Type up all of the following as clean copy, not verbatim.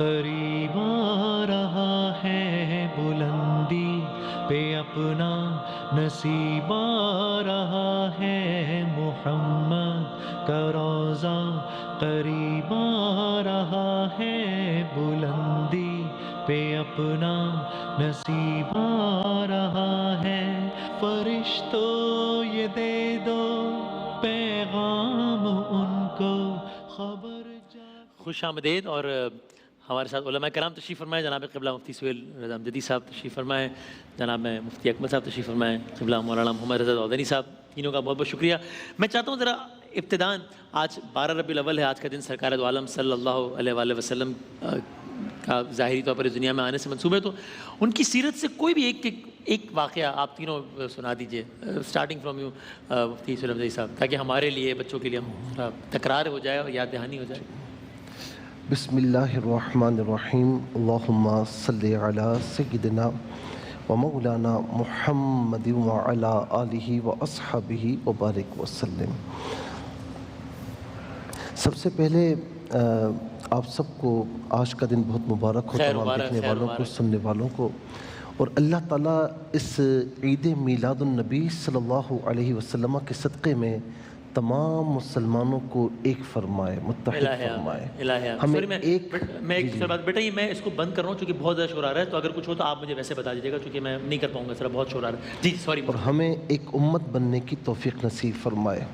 قریب آ رہا ہے، بلندی پہ اپنا نصیب آ رہا ہے، محمد کا روضہ قریب آ رہا ہے، بلندی پہ اپنا نصیب آ رہا ہے، فرشتوں یہ دے دو پیغام ان کو خبر جا۔ خوش آمدید۔ اور ہمارے ساتھ علماء کرام تشریف فرمائے، جناب قبلہ مفتی سہیل رضا امجدی صاحب تشریف فرمائے، جناب مفتی اکمل صاحب تشریف فرمائے، قبلہ مولانا محمد رضا عودھری صاحب، تینوں کا بہت بہت شکریہ۔ میں چاہتا ہوں ذرا ابتداً، آج 12 ربیع الاول ہے، آج کا دن سرکار دو عالم صلی اللہ علیہ وآلہ وسلم کا ظاہری طور پر اس دنیا میں آنے سے منسوب ہے، تو ان کی سیرت سے کوئی بھی ایک واقعہ آپ تینوں سنا دیجئے، اسٹارٹنگ فرام یو مفتی سہیل امجدی صاحب، تاکہ ہمارے لیے بچوں کے لیے تکرار ہو جائے اور یاد دہانی ہو جائے۔ بسم اللہ الرحمن الرحیم، اللہم صلی علی سیدنا و مولانا محمد وعلی آلہ و اصحابہ وبارک وسلم۔ سب سے پہلے آپ سب کو آج کا دن بہت مبارک ہو، تمام دیکھنے والوں کو، سننے والوں کو، اور اللہ تعالیٰ اس عید میلاد النبی صلی اللہ علیہ وسلم کے صدقے میں تمام مسلمانوں کو ایک فرمائے، متحد فرمائے۔ ہمیں ایک بات بیٹا، یہ میں اس کو بند کر رہا ہوں چونکہ بہت زیادہ شور آ رہا ہے، تو اگر کچھ ہو تو آپ مجھے ویسے بتا دیجیے گا، چونکہ میں نہیں کر پاؤں گا، ذرا بہت شور آ رہا ہے جی، سوری۔ اور ہمیں ایک امت بننے کی توفیق نصیب فرمائے۔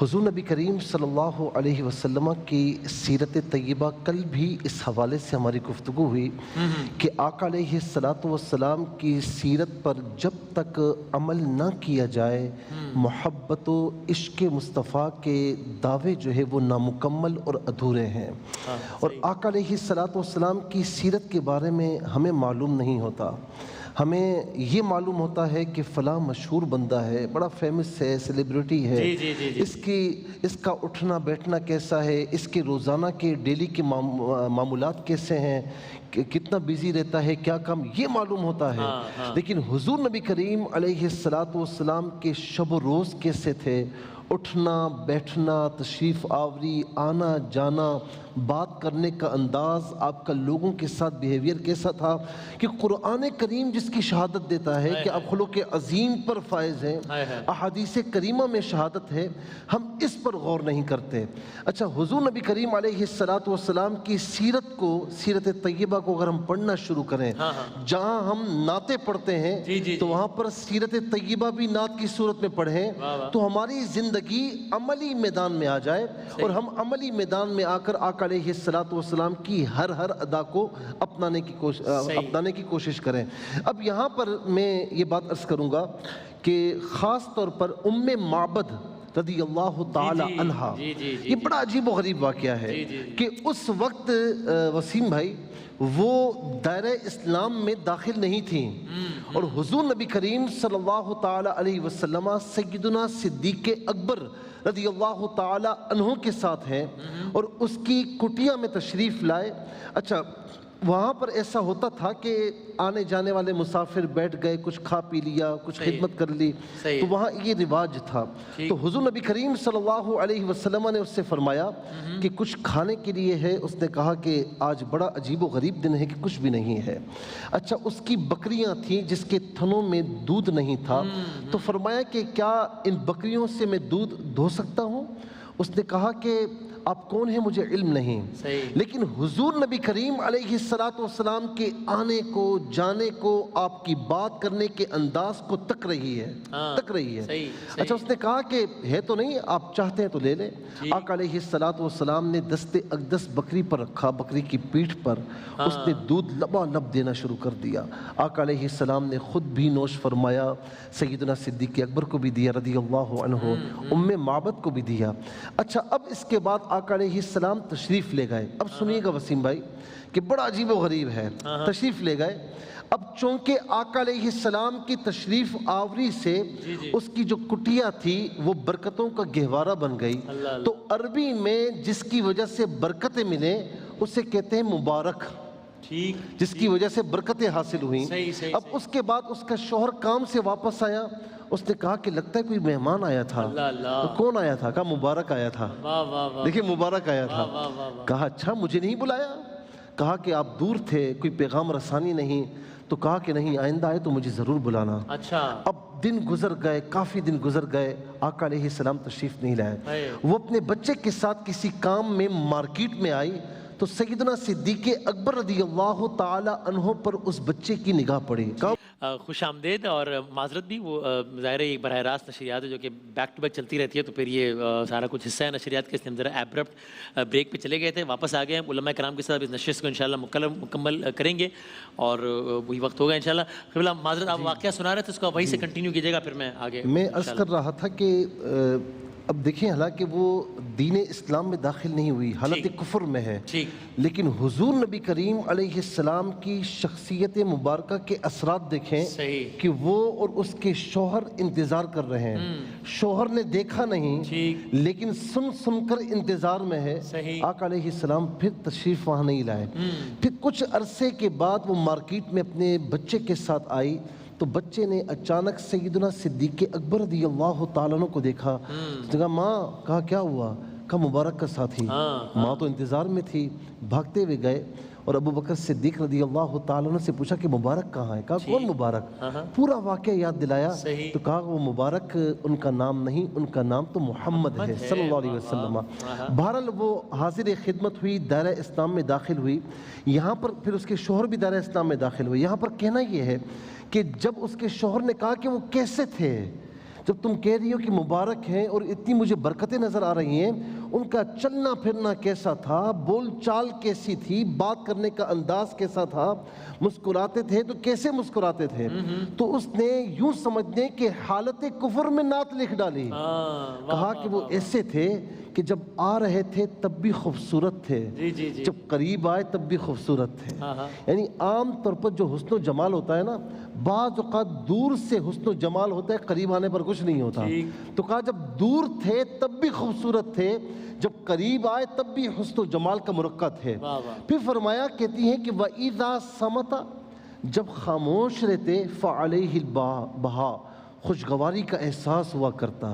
حضور نبی کریم صلی اللہ علیہ وسلم کی سیرت طیبہ، کل بھی اس حوالے سے ہماری گفتگو ہوئی کہ آقا علیہ السلام کی سیرت پر جب تک عمل نہ کیا جائے، محبت و عشق مصطفیٰ کے دعوے جو ہے وہ نامکمل اور ادھورے ہیں۔ اور آقا علیہ السلام کی سیرت کے بارے میں ہمیں معلوم نہیں ہوتا، ہمیں یہ معلوم ہوتا ہے کہ فلاں مشہور بندہ ہے، بڑا فیمس ہے، سیلیبریٹی ہے، اس کا اٹھنا بیٹھنا کیسا ہے، اس کے روزانہ کے ڈیلی کے معمولات کیسے ہیں، کتنا بیزی رہتا ہے، کیا کام، یہ معلوم ہوتا ہے۔ لیکن حضور نبی کریم علیہ السلام کے شب و روز کیسے تھے، اٹھنا بیٹھنا، تشریف آوری، آنا جانا، بات کرنے کا انداز، آپ کا لوگوں کے ساتھ بیہیویئر کیسا تھا، کہ قرآن کریم جس کی شہادت دیتا ہے کہ آپ خلق عظیم پر فائز ہیں، احادیث کریمہ میں شہادت ہے، ہم اس پر غور نہیں کرتے۔ اچھا، حضور نبی کریم علیہ السلام کی سیرت کو، سیرت طیبہ کو اگر ہم پڑھنا شروع کریں، جہاں ہم نعتیں پڑھتے ہیں تو وہاں پر سیرت طیبہ بھی نعت کی صورت میں پڑھیں تو ہماری زندگی عملی میدان میں آ جائے، اور ہم عملی میدان میں آ کر آقا علیہ السلام کی ہر ادا کو اپنانے کی کوشش کریں۔ اب یہاں پر میں یہ بات عرض کروں گا کہ خاص طور پر ام معبد رضی اللہ تعالی عنہا، یہ بڑا عجیب و غریب واقعہ ہے کہ اس وقت وسیم بھائی وہ دائرہ اسلام میں داخل نہیں تھیں، اور حضور نبی کریم صلی اللہ تعالی علیہ وسلم سیدنا صدیق اکبر رضی اللہ تعالی عنہ کے ساتھ ہیں، اور اس کی کٹیا میں تشریف لائے۔ اچھا، وہاں پر ایسا ہوتا تھا کہ آنے جانے والے مسافر بیٹھ گئے، کچھ کھا پی لیا، کچھ خدمت کر لی، تو وہاں یہ رواج تھا۔ تو حضور نبی کریم صلی اللہ علیہ وسلم نے اس سے فرمایا کہ کچھ کھانے کے لیے ہے، اس نے کہا کہ آج بڑا عجیب و غریب دن ہے کہ کچھ بھی نہیں ہے۔ اچھا، اس کی بکریاں تھیں جس کے تھنوں میں دودھ نہیں تھا، تو فرمایا کہ کیا ان بکریوں سے میں دودھ دھو سکتا ہوں؟ اس نے کہا کہ آپ کون ہیں، مجھے علم نہیں، لیکن حضور نبی کریم علیہ السلام کے آنے کو، جانے کو، آپ کی بات کرنے کے انداز کو تک رہی ہے۔ اچھا، اس نے کہا کہ ہے تو نہیں، آپ چاہتے ہیں تو لے لیں۔ آقا علیہ السلام نے دست اقدس بکری پر رکھا، بکری کی پیٹھ پر، اس نے دودھ لبالب دینا شروع کر دیا۔ آقا علیہ السلام نے خود بھی نوش فرمایا، سیدنا صدیق اکبر کو بھی دیا رضی اللہ عنہ، ام معبد کو بھی دیا۔ اچھا، اب اس کے بعد آقا علیہ السلام تشریف لے گئے۔ اب سنیے گا وسیم بھائی کہ بڑا عجیب و غریب ہے، تشریف لے گئے۔ اب چونکہ آقا علیہ السلام کی تشریف آوری سے اس کی جو کٹیا تھی وہ برکتوں کا گہوارہ بن گئی، تو عربی میں جس کی وجہ سے برکتیں ملیں اسے کہتے ہیں مبارک، جس کی وجہ سے برکتیں حاصل ہوئیں۔ اب اس کے بعد اس کا شوہر کام سے واپس آیا، اس نے کہا کہ لگتا ہے کوئی مہمان آیا تھا۔ کون آیا تھا؟ کہا مبارک آیا تھا۔ دیکھیں، مبارک آیا تھا۔ کہا اچھا، مجھے نہیں بلایا؟ کہا کہ آپ دور تھے، کوئی پیغام رسانی نہیں، تو کہا کہ نہیں، آئندہ آئے تو مجھے ضرور بلانا۔ اچھا، اب دن گزر گئے، کافی دن گزر گئے، آقا علیہ السلام تشریف نہیں لائے۔ وہ اپنے بچے کے ساتھ کسی کام میں مارکیٹ میں آئی تو سیدنا صدیق اکبر رضی اللہ تعالی عنہ پر اس بچے کی نگاہ پڑی۔ کہا خوش آمدید اور معذرت بھی، وہ ظاہر ہے ایک براہ راست نشریات ہے جو کہ بیک ٹو بیک چلتی رہتی ہے، تو پھر یہ سارا کچھ حصہ ہے نشریات کے، اس لیے ہم ذرا ایبرپٹ بریک پہ چلے گئے تھے، واپس آ گئے ہیں علماء کرام کے ساتھ اس نشست کو انشاءاللہ مکمل کریں گے اور وہی وقت ہوگا انشاءاللہ۔ قبلہ معذرت، آپ واقعہ سنا رہے تھے، اس کو وہیں سے کنٹینیو کیجیے گا، پھر میں آگے میں عرض کر رہا تھا کہ اب دیکھیں، حالانکہ وہ دین اسلام میں داخل نہیں ہوئی، حالت کفر میں ہے، لیکن حضور نبی کریم علیہ السلام کی شخصیت مبارکہ کے اثرات دیکھیں کہ وہ اور اس کے شوہر انتظار کر رہے ہیں، شوہر نے دیکھا نہیں لیکن سن کر انتظار میں ہے۔ آقا علیہ السلام پھر تشریف وہاں نہیں لائے، پھر کچھ عرصے کے بعد وہ مارکیٹ میں اپنے بچے کے ساتھ آئی تو بچے نے اچانک سیدنا صدیق اکبر رضی اللہ تعالیٰ عنہ کو دیکھا، کہا ماں، کہا کیا ہوا؟ کہا مبارک کا ساتھی۔ ماں تو انتظار میں تھی، بھاگتے ہوئے گئے اور ابو بکر صدیق رضی اللہ تعالیٰ عنہ سے پوچھا کہ مبارک کہاں ہے؟ کہا کون مبارک؟ پورا واقعہ یاد دلایا تو کہا وہ مبارک ان کا نام نہیں، ان کا نام تو محمد ہے صلی اللہ علیہ وسلم۔ بہرحال وہ حاضر خدمت ہوئی، دائرہ اسلام میں داخل ہوئی، یہاں پر پھر اس کے شوہر بھی دائرہ اسلام میں داخل ہوئے۔ یہاں پر کہنا یہ ہے کہ جب اس کے شوہر نے کہا کہ وہ کیسے تھے، جب تم کہہ رہی ہو کہ مبارک ہیں اور اتنی مجھے برکتیں نظر آ رہی ہیں، ان کا چلنا پھرنا کیسا تھا، بول چال کیسی تھی، بات کرنے کا انداز کیسا تھا، مسکراتے تھے تو کیسے مسکراتے تھے؟ تو اس نے یوں سمجھنے کہ حالت کفر میں نعت لکھ ڈالی، کہا کہ وہ ایسے تھے کہ جب آ رہے تھے تب بھی خوبصورت تھے، جب قریب آئے تب بھی خوبصورت تھے۔ یعنی عام طور پر جو حسن و جمال ہوتا ہے نا، بعض اوقات دور سے حسن و جمال ہوتا ہے، قریب آنے پر کچھ نہیں ہوتا۔ تو کہا جب دور تھے تب بھی خوبصورت تھے، جب قریب آئے تب بھی حسن و جمال کا مرقع تھے۔ پھر فرمایا، کہتی ہیں کہ وَإِذَا سَمَتَ، جب خاموش رہتے، فَعَلَيْهِ الْبَهَا، خوشگواری کا احساس ہوا کرتا۔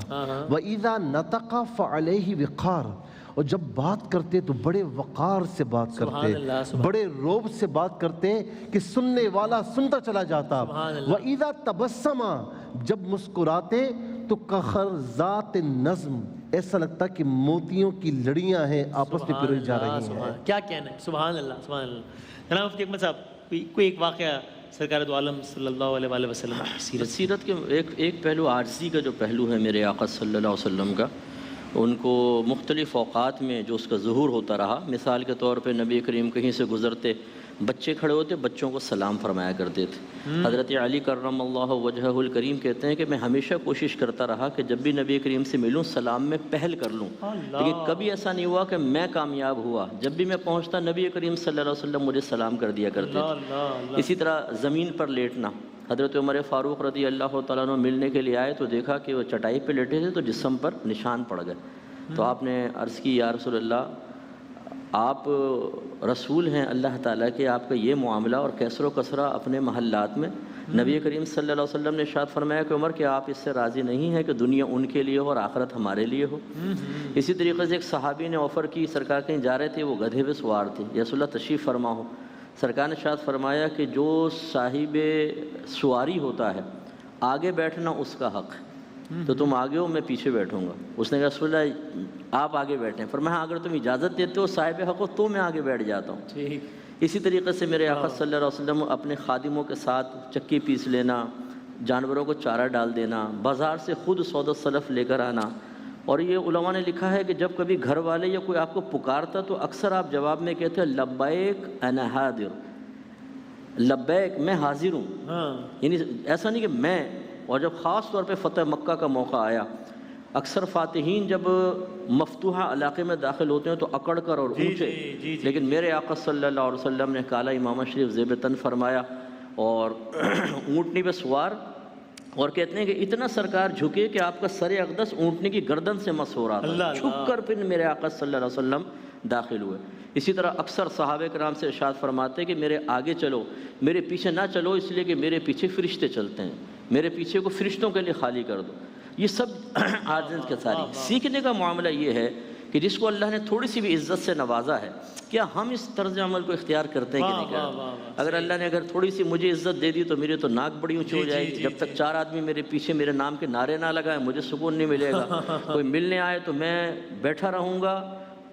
وَإِذَا نَطَقَ فَعَلَيْهِ وِقَارٌ، اور جب بات کرتے تو بڑے وقار سے بات کرتے، بڑے روب سے بات کرتے کہ سننے والا سنتا چلا جاتا۔ وَإِذَا تَبَسَّمَ، جب مسکراتے تو کخر ذات نظم، ایسا لگتا کہ موتیوں کی لڑیاں ہیں آپس میں پروئی جا رہی ہیں۔ کیا کہنا ہے، سبحان اللہ، سبحان اللہ۔ جناب مفتی احمد صاحب، کوئی ایک واقعہ سرکار دو عالم صلی اللہ علیہ وسلم سیرت کے ایک پہلو عاجزی کا جو پہلو ہے میرے آقا صلی اللہ علیہ وسلم کا، ان کو مختلف اوقات میں جو اس کا ظہور ہوتا رہا۔ مثال کے طور پہ نبی کریم کہیں سے گزرتے، بچے کھڑے ہوتے، بچوں کو سلام فرمایا کرتے تھے۔ حضرت علی کرم اللہ وجہہ الکریم کہتے ہیں کہ میں ہمیشہ کوشش کرتا رہا کہ جب بھی نبی کریم سے ملوں سلام میں پہل کر لوں، لیکن کبھی ایسا نہیں ہوا کہ میں کامیاب ہوا۔ جب بھی میں پہنچتا نبی کریم صلی اللہ علیہ وسلم مجھے سلام کر دیا کرتے تھے۔ اسی طرح زمین پر لیٹنا، حضرت عمر فاروق رضی اللہ تعالیٰ عنہ ملنے کے لیے آئے تو دیکھا کہ وہ چٹائی پہ لیٹے تھے تو جسم پر نشان پڑ گئے، تو آپ نے عرض کی یا رسول اللہ، آپ رسول ہیں اللہ تعالیٰ کے، آپ کا یہ معاملہ اور کیسر و کسرہ اپنے محلات میں۔ نبی کریم صلی اللہ علیہ وسلم نے ارشاد فرمایا کہ عمر، کہ آپ اس سے راضی نہیں ہیں کہ دنیا ان کے لیے ہو اور آخرت ہمارے لیے ہو؟ اسی طریقے سے ایک صحابی نے آفر کی، سرکار کہیں جا رہے تھے، وہ گدھے پہ سوار تھے، یا رسول اللہ تشریف فرما ہو۔ سرکار نے ارشاد فرمایا کہ جو صاحب سواری ہوتا ہے آگے بیٹھنا اس کا حق ہے، تو تم آگے ہو، میں پیچھے بیٹھوں گا۔ اس نے کہا رسول اللہ آپ آگے بیٹھیں، فرمایا اگر تم اجازت دیتے ہو صاحب حق ہو تو میں آگے بیٹھ جاتا ہوں۔ اسی طریقے سے میرے آقا صلی اللہ علیہ وسلم اپنے خادموں کے ساتھ چکی پیس لینا، جانوروں کو چارہ ڈال دینا، بازار سے خود سودا سلف لے کر آنا۔ اور یہ علماء نے لکھا ہے کہ جب کبھی گھر والے یا کوئی آپ کو پکارتا تو اکثر آپ جواب میں کہتے ہیں لبیک انا حاضر، لبیک میں حاضر ہوں، یعنی ایسا نہیں کہ میں۔ اور جب خاص طور پہ فتح مکہ کا موقع آیا، اکثر فاتحین جب مفتوحہ علاقے میں داخل ہوتے ہیں تو اکڑ کر اور اونچے، لیکن میرے آقا صلی اللہ علیہ وسلم نے کالا امامہ شریف زیب تن فرمایا اور اونٹنی پہ سوار، اور کہتے ہیں کہ اتنا سرکار جھکے کہ آپ کا سر اقدس اونٹنی کی گردن سے مس ہو رہا تھا، جھک کر پھر میرے آقا صلی اللہ علیہ وسلم داخل ہوئے۔ اسی طرح اکثر صحابہ کرام سے ارشاد فرماتے کہ میرے آگے چلو، میرے پیچھے نہ چلو، اس لیے کہ میرے پیچھے فرشتے چلتے ہیں، میرے پیچھے کو فرشتوں کے لیے خالی کر دو۔ یہ سب عاجز کے ساری۔ سیکھنے کا معاملہ یہ ہے کہ جس کو اللہ نے تھوڑی سی بھی عزت سے نوازا ہے، کیا ہم اس طرز عمل کو اختیار کرتے ہیں کہ نہیں کرتے؟ اگر اللہ نے اگر تھوڑی سی مجھے عزت دے دی تو میری تو ناک بڑی اونچی ہو جائے گی، جب تک 4 آدمی میرے پیچھے میرے نام کے نعرے نہ لگائیں مجھے سکون نہیں ملے گا۔ کوئی ملنے آئے تو میں بیٹھا رہوں گا،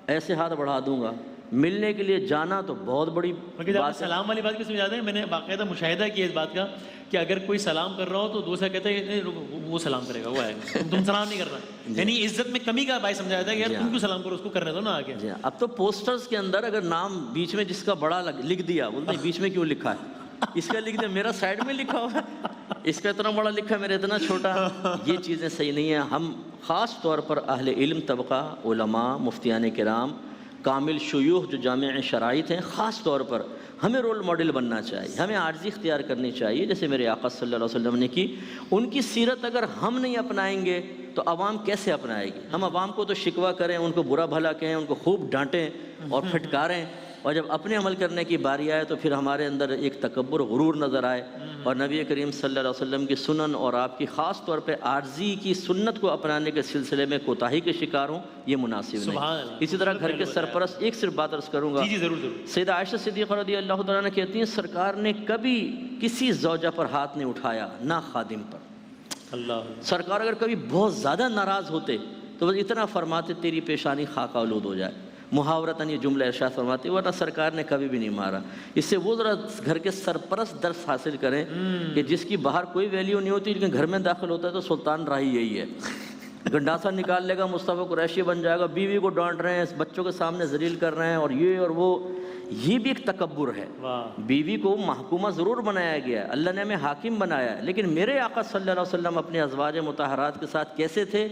ایسے ہاتھ بڑھا دوں گا، ملنے کے لیے جانا تو بہت بڑی مگر جب آپ بات ہے۔ سلام والی بات کو سمجھاتے ہیں، میں نے باقاعدہ مشاہدہ کیا اس بات کا کہ اگر کوئی سلام کر رہا ہو تو دوسرا کہتا ہے "نہیں، وہ سلام کرے گا، وہ آئے گا، تم سلام نہیں کرنا"۔ یعنی عزت میں کمی کا باعث سمجھایا جاتا ہے کہ یار تم کیوں سلام کرو، اس کو کرنے دو نا آگے۔ جی ہاں، اب تو پوسٹرز کے اندر اگر نام بیچ میں جس کا بڑا لکھ دیا، بولتے ہیں بیچ میں کیوں لکھا ہے، اس کا لکھ دیا، میرا سائڈ میں لکھا ہوا ہے، اس کا اتنا بڑا لکھا ہے، میرا اتنا چھوٹا۔ یہ چیزیں صحیح نہیں ہیں۔ ہم خاص طور پر اہل علم طبقہ، علماء، مفتیان کرام، کامل شیوخ جو جامع شرائط ہیں، خاص طور پر ہمیں رول ماڈل بننا چاہیے، ہمیں عاجزی اختیار کرنی چاہیے جیسے میرے آقا صلی اللہ علیہ وسلم نے کی۔ ان کی سیرت اگر ہم نہیں اپنائیں گے تو عوام کیسے اپنائے گی؟ ہم عوام کو تو شکوہ کریں، ان کو برا بھلا کہیں، ان کو خوب ڈانٹیں اور پھٹکاریں، اور جب اپنے عمل کرنے کی باری آئے تو پھر ہمارے اندر ایک تکبر، غرور نظر آئے، اور نبی کریم صلی اللہ علیہ وسلم کی سنن اور آپ کی خاص طور پہ عاجزی کی سنت کو اپنانے کے سلسلے میں کوتاہی کے شکار ہوں، یہ مناسب سبحان نہیں۔ اللہ۔ اسی طرح گھر کے سرپرست، ایک صرف بات عرض کروں گا، جی ضرور ضرور۔ سیدہ عائشہ صدیقہ رضی اللہ تعالیٰ عنہ کہتی ہیں سرکار نے کبھی کسی زوجہ پر ہاتھ نہیں اٹھایا، نہ خادم پر۔ اللہ سرکار اگر کبھی بہت زیادہ ناراض ہوتے تو بس اتنا فرماتے تیری پیشانی خاک آلود ہو جائے، محاورتاً یہ جملہ ارشاد فرماتے، ورنہ سرکار نے کبھی بھی نہیں مارا۔ اس سے وہ ذرا گھر کے سرپرست درس حاصل کریں کہ جس کی باہر کوئی ویلیو نہیں ہوتی لیکن گھر میں داخل ہوتا ہے تو سلطان راہی یہی ہے، گنڈاسا نکال لے گا، مصطفیٰ قریشی بن جائے گا، بیوی کو ڈانٹ رہے ہیں، بچوں کے سامنے ذلیل کر رہے ہیں، اور یہ اور وہ، یہ بھی ایک تکبر ہے۔ واہ، بیوی کو محکومہ ضرور بنایا گیا ہے، اللہ نے ہمیں حاکم بنایا ہے، لیکن میرے آقا صلی اللہ علیہ وسلم اپنے ازواج مطہرات کے ساتھ کیسے تھے،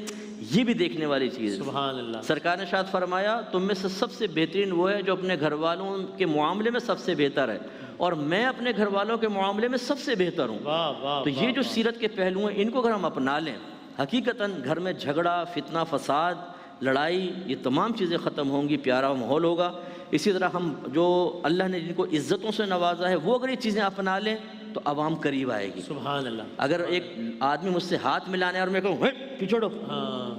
یہ بھی دیکھنے والی چیز ہے۔ سبحان اللہ۔ سرکار نے شاید فرمایا تم میں سے سب سے بہترین وہ ہے جو اپنے گھر والوں کے معاملے میں سب سے بہتر ہے، اور میں اپنے گھر والوں کے معاملے میں سب سے بہتر ہوں۔ واہ واہ۔ تو یہ جو سیرت کے پہلو ہیں ان کو اگر ہم اپنا لیں، حقیقتاً گھر میں جھگڑا، فتنہ، فساد، لڑائی، یہ تمام چیزیں ختم ہوں گی، پیارا ماحول ہوگا۔ اسی طرح ہم جو اللہ نے جن کو عزتوں سے نوازا ہے وہ اگر یہ چیزیں اپنا لیں تو عوام قریب آئے گی۔ سبحان اللہ۔ اگر ایک آدمی مجھ سے ہاتھ ملانے اور میں کہوں پچھوڑو، ہاں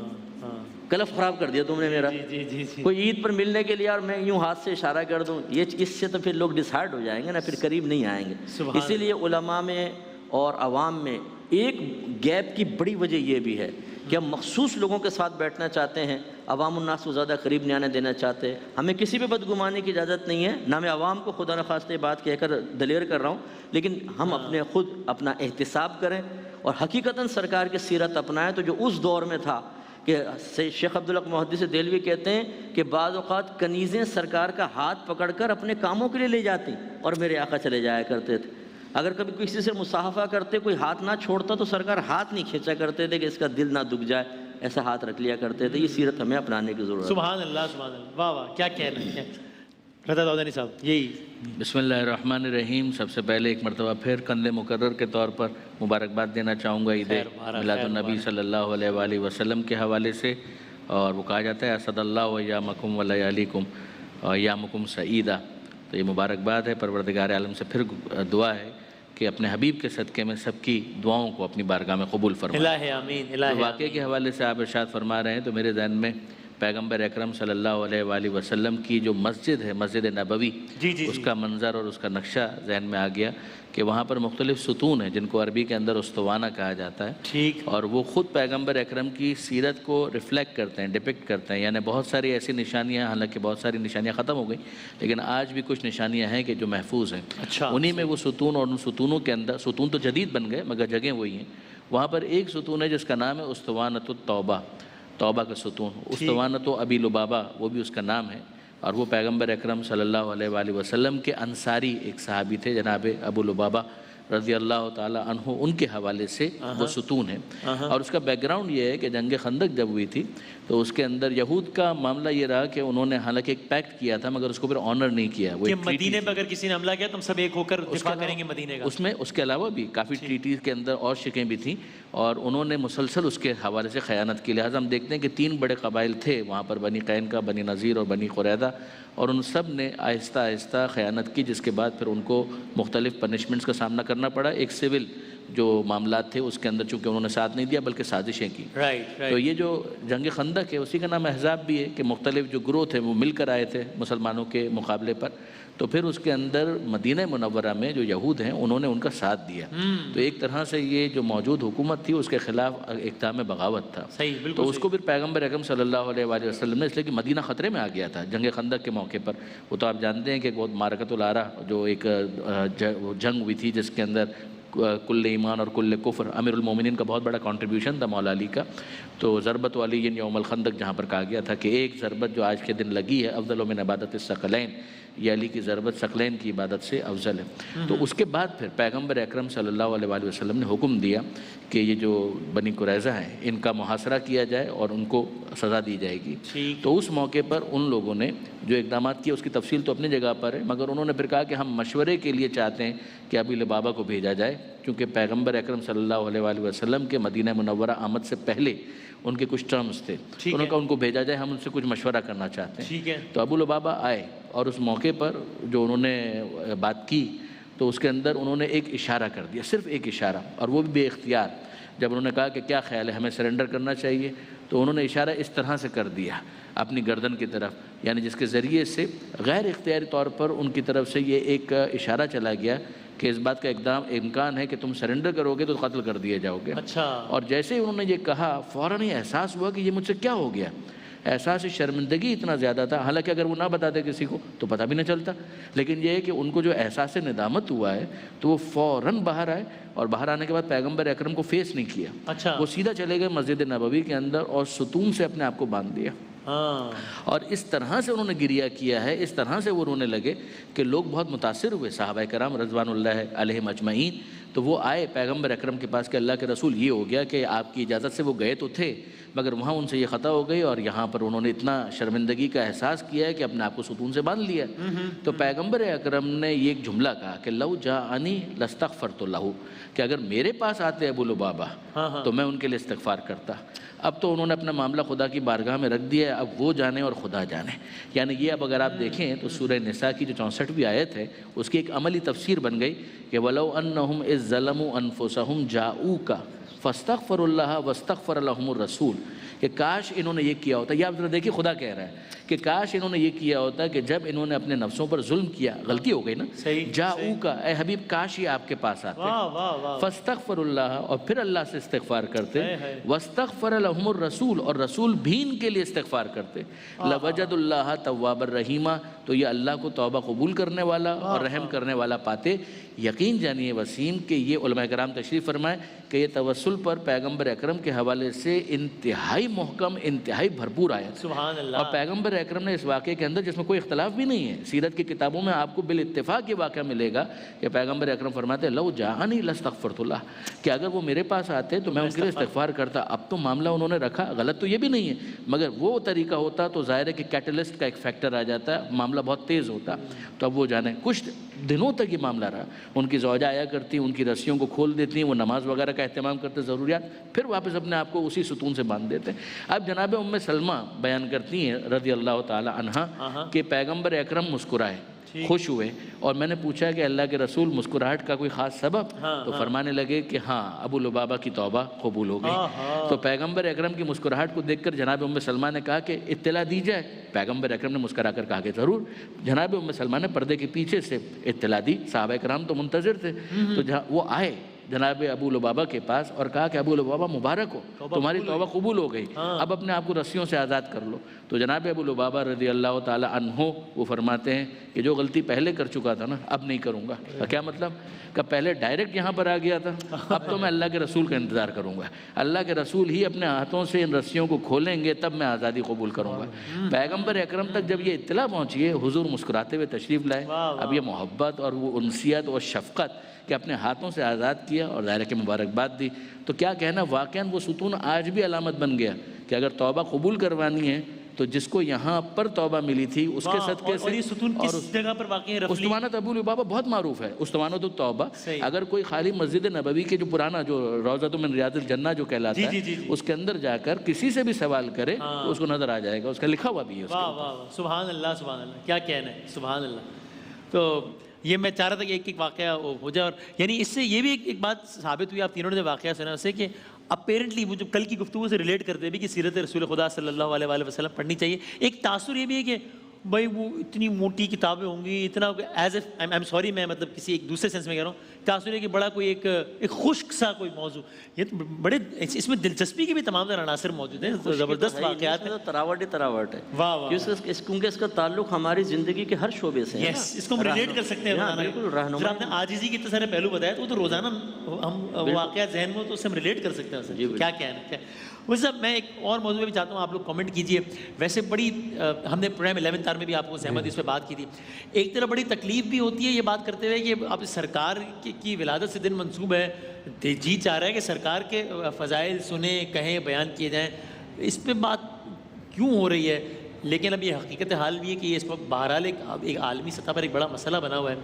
ہاں، کلف خراب کر دیا تم نے میرا، جی جی جی جی۔ کوئی عید پر ملنے کے لیے اور میں یوں ہاتھ سے اشارہ کر دوں، یہ اس سے تو پھر لوگ ڈسہارٹ ہو جائیں گے نا، پھر قریب نہیں آئیں گے۔ سبحان اسی لیے علماء میں اور عوام میں ایک گیپ کی بڑی وجہ یہ بھی ہے کہ ہم مخصوص لوگوں کے ساتھ بیٹھنا چاہتے ہیں، عوام الناس کو زیادہ قریب نہیں آنے دینا چاہتے۔ ہمیں کسی پہ بدگمانی کی اجازت نہیں ہے، نہ میں عوام کو خدا نخواستہ یہ بات کہہ کر دلیر کر رہا ہوں، لیکن ہم اپنے خود اپنا احتساب کریں اور حقیقتاً سرکار کی سیرت اپنائیں۔ تو جو اس دور میں تھا کہ شیخ عبدالحق محدث دہلوی کہتے ہیں کہ بعض اوقات کنیزیں سرکار کا ہاتھ پکڑ کر اپنے کاموں کے لیے لے جاتی اور میرے آقا چلے جایا کرتے تھے۔ اگر کبھی کسی سے مصافحہ کرتے کوئی ہاتھ نہ چھوڑتا تو سرکار ہاتھ نہیں کھینچا کرتے تھے کہ اس کا دل نہ دکھ جائے، ایسا ہاتھ رکھ لیا کرتے تھے۔ یہ سیرت ہمیں اپنانے کی ضرورت ہے۔ سبحان اللہ سبحان اللہ، واہ واہ، کیا کہہ رہے ہیں رضا داؤدانی صاحب۔ یہی بسم اللہ الرحمن الرحیم۔ سب سے پہلے ایک مرتبہ پھر کندھے مقرر کے طور پر مبارکباد دینا چاہوں گا عید خیر بارہ، میلاد خیر النبی صلی اللہ علیہ وآلہ وسلم کے حوالے سے، اور وہ کہا جاتا ہے اسد اللہ و ایامکم و لیالیکم و ایامکم سعیدہ۔ تو یہ مبارکباد ہے، پروردگار عالم سے پھر دعا ہے کہ اپنے حبیب کے صدقے میں سب کی دعاؤں کو اپنی بارگاہ میں قبول فرمائے۔ الہ آمین، الہ تو واقعے کے حوالے سے آپ ارشاد فرما رہے ہیں تو میرے ذہن میں پیغمبر اکرم صلی اللہ علیہ وآلہ وسلم کی جو مسجد ہے، مسجد نبوی، جی جی اس کا منظر اور اس کا نقشہ ذہن میں آ گیا کہ وہاں پر مختلف ستون ہیں جن کو عربی کے اندر استوانہ کہا جاتا ہے، ٹھیک، اور وہ خود پیغمبر اکرم کی سیرت کو ریفلیکٹ کرتے ہیں، ڈپکٹ کرتے ہیں۔ یعنی بہت ساری ایسی نشانیاں، حالانکہ بہت ساری نشانیاں ختم ہو گئیں لیکن آج بھی کچھ نشانیاں ہیں کہ جو محفوظ ہیں۔ اچھا، انہی میں وہ ستون، اور ان ستونوں کے اندر، ستون تو جدید بن گئے مگر جگہیں وہی ہیں۔ وہاں پر ایک ستون ہے جس کا نام ہے استوانۃ التوبہ، توبہ کا ستون، استوانۃ ابی لبابہ وہ بھی اس کا نام ہے، اور وہ پیغمبر اکرم صلی اللہ علیہ وآلہ وسلم کے انصاری ایک صحابی تھے جناب ابو لبابہ رضی اللہ تعالی عنہ، ان کے حوالے سے وہ ستون ہے۔ اور اس کا بیک گراؤنڈ یہ ہے کہ جنگ خندق جب ہوئی تھی تو اس کے اندر یہود کا معاملہ یہ رہا کہ انہوں نے حالانکہ ایک پیکٹ کیا تھا مگر اس کو پھر آنر نہیں کیا، وہ کہ ایک مدینے پہ اگر کسی نے حملہ کیا تم سب ایک ہو کر دفاع کریں گے مدینے کا۔ اس میں اس کے علاوہ بھی کافی ٹریٹیز کے اندر اور شکیں بھی تھیں، اور انہوں نے مسلسل اس کے حوالے سے خیانت کی۔ لہٰذا ہم دیکھتے ہیں کہ 3 بڑے قبائل تھے وہاں پر، بنی قینقاع، بنی نذیر اور بنی قریظہ، اور ان سب نے آہستہ آہستہ خیانت کی، جس کے بعد پھر ان کو مختلف پنشمنٹس کا سامنا کرنا پڑا۔ ایک سول جو معاملات تھے اس کے اندر چونکہ انہوں نے ساتھ نہیں دیا بلکہ سازشیں کی. رائٹ تو یہ جو جنگ خندق ہے اسی کا نام احزاب بھی ہے کہ مختلف جو گروہ تھے وہ مل کر آئے تھے مسلمانوں کے مقابلے پر. تو پھر اس کے اندر مدینہ منورہ میں جو یہود ہیں انہوں نے ان کا ساتھ دیا. تو ایک طرح سے یہ جو موجود حکومت تھی اس کے خلاف اقدام بغاوت تھا. صحیح بالکل. تو اس کو پھر پیغمبر اکرم صلی اللہ علیہ وآلہ وسلم نے اس لیے کہ مدینہ خطرے میں آ گیا تھا جنگ خندق کے موقع پر. وہ تو آپ جانتے ہیں کہ بہت معرکۃ العرہ جو ایک جنگ ہوئی تھی جس کے اندر کل ایمان اور کل کفر امیر المومنین کا بہت بڑا کنٹریبیوشن تھا مولا علی کا. تو ضربت علی یوم الخندق جہاں پر کہا گیا تھا کہ ایک ضربت جو آج کے دن لگی ہے افضل من عبادت الثقلین، یہ علی کی ضربت ثقلین کی عبادت سے افضل ہے. تو اس کے بعد پھر پیغمبر اکرم صلی اللہ علیہ وآلہ وسلم نے حکم دیا کہ یہ جو بنی قریظہ ہیں ان کا محاصرہ کیا جائے اور ان کو سزا دی جائے گی. تو اس موقع پر ان لوگوں نے جو اقدامات کیے اس کی تفصیل تو اپنی جگہ پر ہے، مگر انہوں نے پھر کہا کہ ہم مشورے کے لیے چاہتے ہیں کہ ابی لبابہ کو بھیجا جائے، کیونکہ پیغمبر اکرم صلی اللہ علیہ وآلہ وسلم کے مدینہ منورہ آمد سے پہلے ان کے کچھ ٹرمز تھے. انہوں نے کہا ان کو بھیجا جائے، ہم ان سے کچھ مشورہ کرنا چاہتے ہیں. تو ابو لبابہ آئے اور اس موقع پر جو انہوں نے بات کی تو اس کے اندر انہوں نے ایک اشارہ کر دیا، صرف ایک اشارہ، اور وہ بھی بے اختیار. جب انہوں نے کہا کہ کیا خیال ہے ہمیں سرنڈر کرنا چاہیے، تو انہوں نے اشارہ اس طرح سے کر دیا اپنی گردن کی طرف، یعنی جس کے ذریعے سے غیر اختیاری طور پر ان کی طرف سے یہ ایک اشارہ چلا گیا کہ اس بات کا امکان ہے کہ تم سرنڈر کرو گے تو قتل کر دیے جاؤ گے. اور جیسے ہی انہوں نے یہ کہا فوراً یہ احساس ہوا کہ یہ مجھ سے کیا ہو گیا. احساس شرمندگی اتنا زیادہ تھا، حالانکہ اگر وہ نہ بتاتے کسی کو تو پتہ بھی نہ چلتا، لیکن یہ ہے کہ ان کو جو احساس ندامت ہوا ہے تو وہ فوراً باہر آئے، اور باہر آنے کے بعد پیغمبر اکرم کو فیس نہیں کیا. وہ سیدھا چلے گئے مسجد نبوی کے اندر اور ستون سے اپنے آپ کو باندھ دیا. اور اس طرح سے انہوں نے گریہ کیا ہے، اس طرح سے وہ رونے لگے کہ لوگ بہت متاثر ہوئے صحابہ کرام رضوان اللہ علیہم اجمعین. تو وہ آئے پیغمبر اکرم کے پاس کہ اللہ کے رسول یہ ہو گیا کہ آپ کی اجازت سے وہ گئے تو تھے مگر وہاں ان سے یہ خطا ہو گئی اور یہاں پر انہوں نے اتنا شرمندگی کا احساس کیا ہے کہ اپنے آپ کو ستون سے باندھ لیا. تو پیغمبر اکرم نے یہ ایک جملہ کہا کہ لو جاءنی لاستغفرت لہ، کہ اگر میرے پاس آتے ابو لبابہ تو میں ان کے لیے استغفار کرتا. اب تو انہوں نے اپنا معاملہ خدا کی بارگاہ میں رکھ دیا ہے، اب وہ جانے اور خدا جانے. یعنی یہ اب اگر آپ دیکھیں تو سورہ نساء کی جو 64ویں آیت ہے اس کی ایک عملی تفسیر بن گئی کہ وَلَوْ أَنَّهُمْ إِذْ ظَلَمُوا أَنفُسَهُمْ جَاءُوكَ فَاسْتَغْفَرُوا اللَّهَ وَاسْتَغْفَرَ لَهُمُ الرَّسُولُ، کہ کاش انہوں نے یہ کیا ہوتا. یہ آپ ذرا دیکھیے خدا کہہ رہا ہے کہ کاش انہوں نے یہ کیا ہوتا کہ جب انہوں نے اپنے نفسوں پر ظلم کیا، غلطی ہو گئی نا، جاؤکا، اے حبیب کاش یہ آپ کے پاس آتے، فاستغفر اللہ، اور پھر اللہ سے استغفار کرتے، واستغفر لہم الرسول، اور رسول بھی ان کے لیے استغفار کرتے، لوجد اللہ تواب الرحیمہ، تو یہ اللہ کو توبہ قبول کرنے والا اور رحم کرنے والا پاتے. یقین جانیے وسیم کہ یہ علماء کرام تشریف فرمائے کہ یہ توسل پر پیغمبر اکرم کے حوالے سے انتہائی محکم، انتہائی بھرپور آیت. سبحان اللہ. اور پیغمبر اکرم نے اس واقعے کے اندر، جس میں کوئی اختلاف بھی نہیں ہے، سیرت کی کتابوں میں آپ کو بالاتفاق یہ واقعہ ملے گا کہ پیغمبر اکرم فرماتے لو جاءنی لاستغفرت اللہ، کہ اگر وہ میرے پاس آتے تو میں ان کے لیے استغفار کرتا. اب تو معاملہ انہوں نے رکھا، غلط تو یہ بھی نہیں ہے، مگر وہ طریقہ ہوتا تو ظاہر ہے کہ کیٹلسٹ کا ایک فیکٹر آ جاتا ہے، معاملہ بہت تیز ہوتا. تو اب وہ جانے، کچھ دنوں تک یہ معاملہ رہا. ان کی زوجہ آیا کرتی، ان کی رسیوں کو کھول دیتی، وہ نماز وغیرہ کا اہتمام کرتے، ضروریات، پھر واپس اپنے آپ کو اسی ستون سے باندھ دیتے. اب جناب ام سلمہ بیان کرتی ہیں رضی اللہ تعالی عنہا کہ پیغمبر اکرم مسکرائے، خوش ہوئے، اور میں نے پوچھا کہ اللہ کے رسول مسکراہٹ کا کوئی خاص سبب؟ تو فرمانے لگے کہ ہاں ابو لبابہ کی توبہ قبول ہو گئی. تو پیغمبر اکرم کی مسکراہٹ کو دیکھ کر جناب ام سلمہ نے کہا کہ اطلاع دی جائے. پیغمبر اکرم نے مسکرا کر کہا کہ ضرور. جناب ام سلمہ نے پردے کے پیچھے سے اطلاع دی، صحابہ کرام تو منتظر تھے. تو وہ آئے جناب ابو لبابہ کے پاس اور کہا کہ ابو لبابہ مبارک ہو، تمہاری توبہ قبول ہو گئی، اب اپنے آپ کو رسیوں سے آزاد کر لو. تو جناب ابو لبابہ رضی اللہ تعالی عنہ وہ فرماتے ہیں کہ جو غلطی پہلے کر چکا تھا نا اب نہیں کروں گا. کیا مطلب؟ کہ پہلے ڈائریکٹ یہاں پر آ گیا تھا، اب تو میں اللہ کے رسول کا انتظار کروں گا، اللہ کے رسول ہی اپنے ہاتھوں سے ان رسیوں کو کھولیں گے تب میں آزادی قبول کروں گا. پیغمبر اکرم تک جب یہ اطلاع پہنچی ہے حضور مسکراتے ہوئے تشریف لائے. اب یہ محبت اور وہ انسیت اور شفقت کہ اپنے ہاتھوں سے آزاد کیا اور ظاہر کی مبارکباد دی. تو کیا کہنا، واقعاً وہ ستون آج بھی علامت بن گیا کہ اگر توبہ قبول کروانی ہے تو جس کو یہاں پر توبہ ملی تھی اس کے صدقے سے. اور یہ ستون کس جگہ پر واقع ہے؟ استوانۃ ابو لبابہ بہت معروف ہے، استوانۃ التوبہ. اگر کوئی خالی مسجد نبوی کے جو پرانا جو روضۃ من ریاض الجنہ جو کہلاتا ہے اس کے اندر جا کر کسی سے بھی سوال کرے تو اس کو نظر آ جائے گا، اس کا لکھا ہوا بھی ہے. واہ واہ، سبحان اللہ، سبحان اللہ، کیا کہنا ہے، سبحان اللہ. تو یہ میں چاہ رہا تھا کہ ایک واقعہ ہو جائے، اور یعنی اس سے یہ بھی ایک بات ثابت ہوئی، آپ تینوں نے واقعہ سنا اسے، کہ اپیرنٹلی وہ جو کل کی گفتگو سے ریلیٹ کرتے بھی کہ سیرت رسول خدا صلی اللہ علیہ وآلہ وسلم پڑھنی چاہیے۔ ایک تاثر یہ بھی ہے کہ بھائی وہ اتنی موٹی کتابیں ہوں گی، اتنا ایز اے ایم سوری میں مطلب کسی ایک دوسرے سینس میں کہہ رہا ہوں، تاثر ہے کہ بڑا کوئی ایک خشک سا کوئی موضوع، یہ تو بڑے اس میں دلچسپی کے بھی تمام تر عناصر موجود ہیں، زبردست واقعات ہیں۔ تراوٹ ہی تراوٹ ہے، واہ واہ، کیونکہ اس کا تعلق ہماری زندگی کے ہر شعبے سے ہے۔ یس، اس کو ہم ریلیٹ کر سکتے ہیں۔ بالکل جو رہنما آپ نے عاجزی کے اتنے سارے پہلو بتایا، تو وہ تو روزانہ ہم واقعات ذہن میں، تو اس سے ہم ریلیٹ کر سکتے ہیں کیا کیا ہے کیا۔ وہ صاحب میں ایک اور موضوع پہ بھی چاہتا ہوں آپ لوگ کمنٹ کیجئے۔ ویسے بڑی ہم نے پروگرام 11 آر میں بھی آپ کو سہمت اس پہ بات کی تھی، ایک طرف بڑی تکلیف بھی ہوتی ہے یہ بات کرتے ہوئے کہ اب سرکار کی ولادت سے دن منسوب ہے، جی چاہ رہا ہے کہ سرکار کے فضائل سنیں، کہیں، بیان کیے جائیں، اس پہ بات کیوں ہو رہی ہے؟ لیکن اب یہ حقیقت حال بھی ہے کہ یہ اس وقت بہرحال ایک عالمی سطح پر ایک بڑا مسئلہ بنا ہوا ہے۔